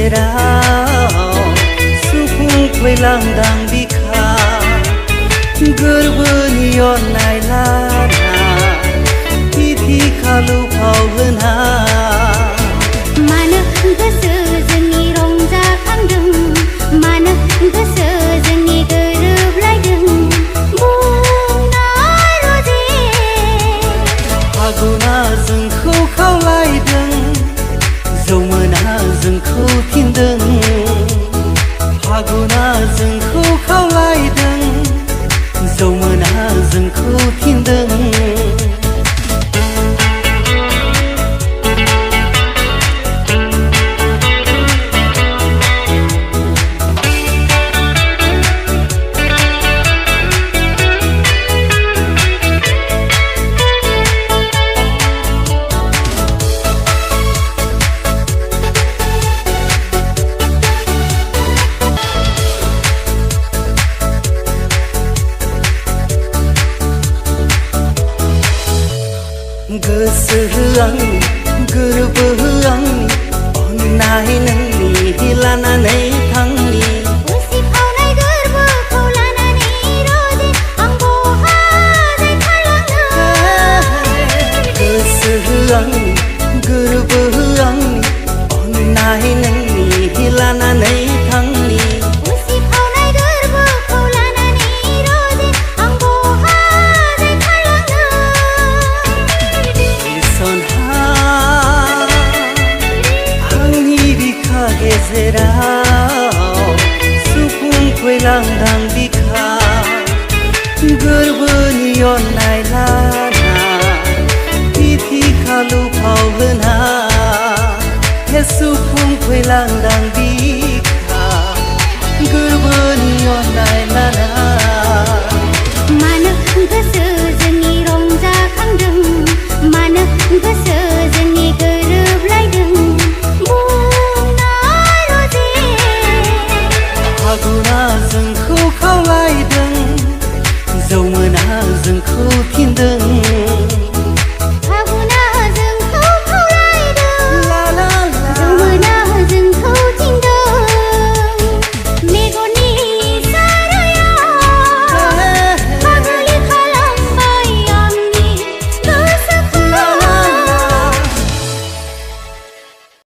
गेजेराव सुफुं फैलांदां बिखा गोरबोनि अननाय लाना तिथि खालु फाव होना मानो गोसो जोंनि रंजाखांदों मानो गोसो जोंनि गोरोबलायदों बुंनाय रजे फागुना जोंखौ खावलायदों जौमोना जोंखौ थिनदों फागुना जोंखौ खावलायदों जौमोना जोंखौ थिनदों गोसो आंनि गोरबो आंनि अननाय नोंनि लानानै थांनि उसिफावनाय गोरबोखौ लानानै रजे आं बहाय थालांनो गोसो आंनि गोरबो आंनि अननाय नोंनि लानानै थांनि उसिफावनाय गोरबोखौ लानानै रजे आं बहाय थालांनो आंनि बिखा गेजेराव सुफुं फैलांदां बिखा गोरबोनि अननाय लाना तिथि खालु फाव होना हे सुफुं फैलांदां